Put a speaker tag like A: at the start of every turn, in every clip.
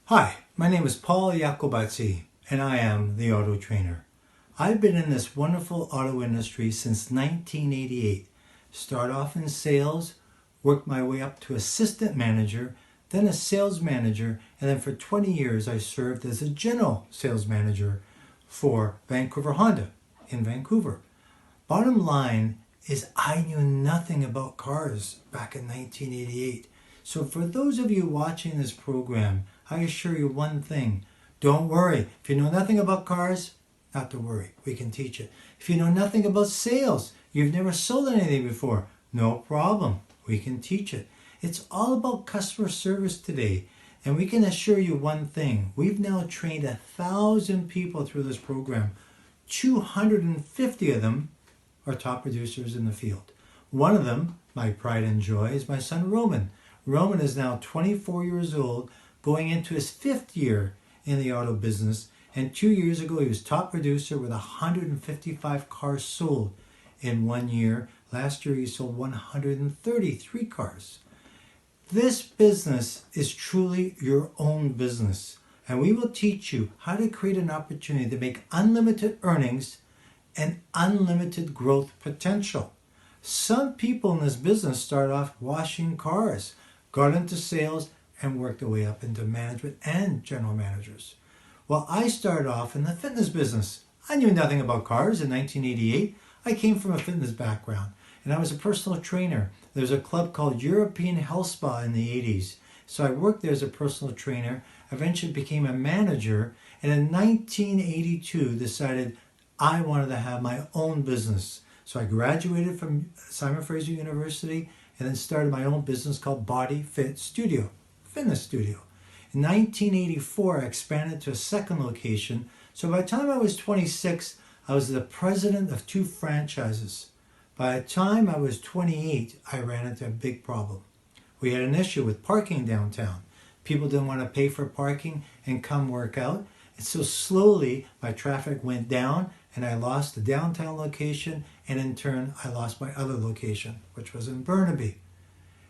A: Hi, my name is Paul Iacobazzi, and I am the auto trainer. I've been in this wonderful auto industry since 1988. Started off in sales, worked my way up to assistant manager, then a sales manager, and then for 20 years I served as a general sales manager for Vancouver Honda in Vancouver. Bottom line is I knew nothing about cars back in 1988. So for those of you watching this program, I assure you one thing. Don't worry. If you know nothing about cars, not to worry. We can teach it. If you know nothing about sales, you've never sold anything before, no problem. We can teach it. It's all about customer service today. And we can assure you one thing. We've now trained 1,000 people through this program. 250 of them are top producers in the field. One of them, my pride and joy, is my son Roman. Roman is now 24 years old, going into his 5th year in the auto business. And 2 years ago, he was top producer with 155 cars sold in 1 year. Last year, he sold 133 cars. This business is truly your own business. And we will teach you how to create an opportunity to make unlimited earnings and unlimited growth potential. Some people in this business start off washing cars, got into sales, and worked their way up into management and general managers. Well, I started off in the fitness business. I knew nothing about cars in 1988. I came from a fitness background, and I was a personal trainer. There was a club called European Health Spa in the 80s. So I worked there as a personal trainer, eventually became a manager, and in 1982 decided I wanted to have my own business. So I graduated from Simon Fraser University and then started my own business called Body Fit Studio, fitness studio. In 1984, I expanded to a second location. So by the time I was 26, I was the president of 2 franchises. By the time I was 28, I ran into a big problem. We had an issue with parking downtown. People didn't want to pay for parking and come work out. And so slowly my traffic went down and I lost the downtown location, and in turn I lost my other location, which was in Burnaby.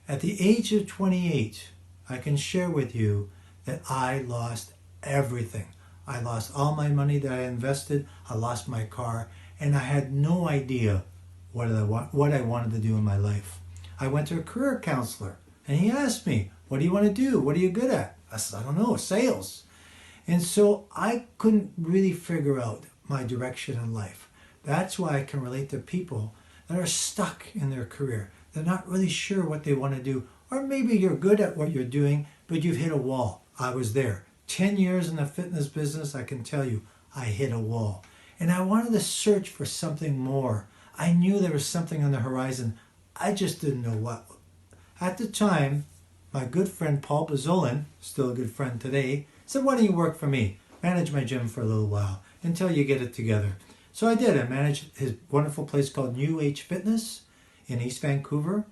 A: At the age of 28, I can share with you that I lost everything. I lost all my money that I invested, I lost my car, and I had no idea what I wanted to do in my life. I went to a career counselor and he asked me, what do you want to do? What are you good at? I said, I don't know, sales. And so I couldn't really figure out my direction in life. That's why I can relate to people that are stuck in their career. They're not really sure what they want to do. Or maybe you're good at what you're doing, but you've hit a wall. I was there. 10 years in the fitness business, I can tell you, I hit a wall. And I wanted to search for something more. I knew there was something on the horizon. I just didn't know what. At the time, my good friend Paul Bazzolin, still a good friend today, said, why don't you work for me? Manage my gym for a little while until you get it together. So I did. I managed his wonderful place called New Age Fitness in East Vancouver.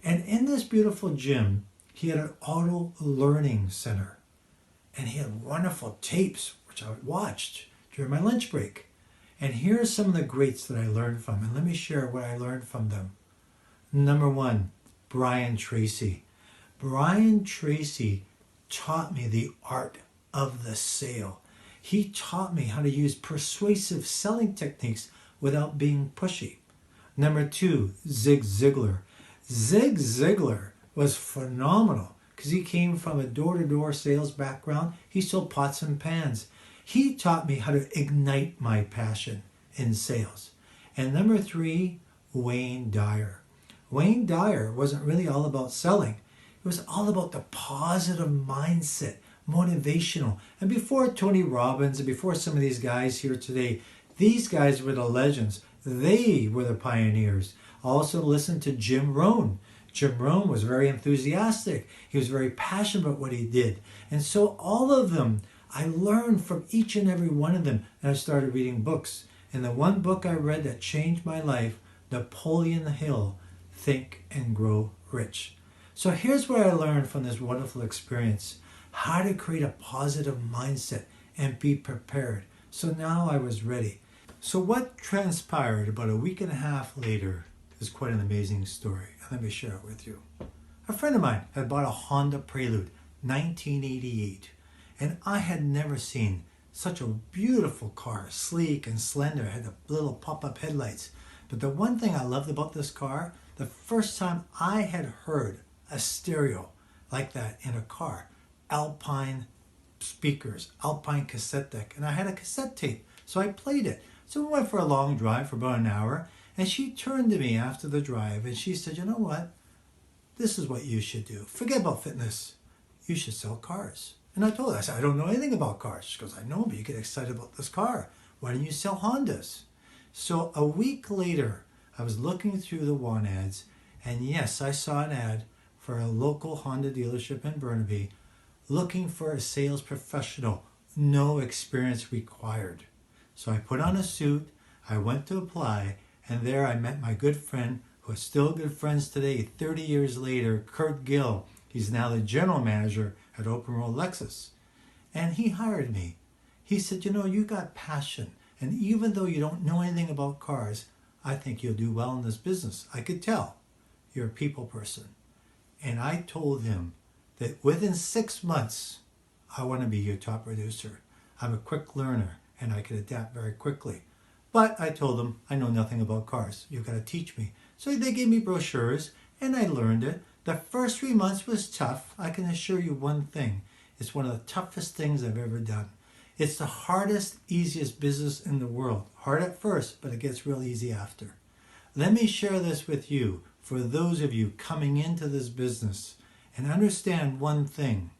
A: And in this beautiful gym, he had an auto learning center. And he had wonderful tapes, which I watched during my lunch break. And here are some of the greats that I learned from. And let me share what I learned from them. Number 1, Brian Tracy. Brian Tracy taught me the art of the sale. He taught me how to use persuasive selling techniques without being pushy. Number 2, Zig Ziglar. Zig Ziglar was phenomenal because he came from a door-to-door sales background. He sold pots and pans. He taught me how to ignite my passion in sales. And number 3, Wayne Dyer. Wayne Dyer wasn't really all about selling. It was all about the positive mindset, motivational. And before Tony Robbins and before some of these guys here today, these guys were the legends. They were the pioneers. I also listened to Jim Rohn. Jim Rohn was very enthusiastic. He was very passionate about what he did. And so all of them, I learned from each and every one of them. And I started reading books. And the one book I read that changed my life, Napoleon Hill, Think and Grow Rich. So here's what I learned from this wonderful experience. How to create a positive mindset and be prepared. So now I was ready. So what transpired about a week and a half later is quite an amazing story. Let me share it with you. A friend of mine had bought a Honda Prelude, 1988. And I had never seen such a beautiful car, sleek and slender, had the little pop-up headlights. But the one thing I loved about this car, the first time I had heard a stereo like that in a car, Alpine speakers, Alpine cassette deck, and I had a cassette tape, so I played it. So we went for a long drive for about an hour, and she turned to me after the drive and she said, you know what? This is what you should do. Forget about fitness. You should sell cars. And I told her, I said, I don't know anything about cars. She goes, I know, but you get excited about this car. Why don't you sell Hondas? So a week later, I was looking through the want ads, and yes, I saw an ad for a local Honda dealership in Burnaby looking for a sales professional, no experience required. So I put on a suit, I went to apply, and there I met my good friend, who is still good friends today, 30 years later, Kurt Gill. He's now the general manager at Open Road Lexus. And he hired me. He said, you know, you got passion. And even though you don't know anything about cars, I think you'll do well in this business. I could tell you're a people person. And I told him that within 6 months, I want to be your top producer. I'm a quick learner and I can adapt very quickly. But I told them, I know nothing about cars. You've got to teach me. So they gave me brochures and I learned it. The first 3 months was tough. I can assure you one thing. It's one of the toughest things I've ever done. It's the hardest, easiest business in the world. Hard at first, but it gets real easy after. Let me share this with you for those of you coming into this business and understand one thing.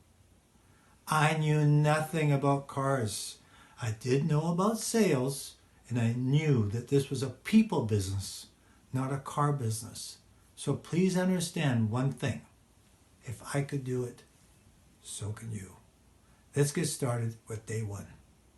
A: I knew nothing about cars. I did know about sales, and I knew that this was a people business, not a car business. So please understand one thing. If I could do it, so can you. Let's get started with day one.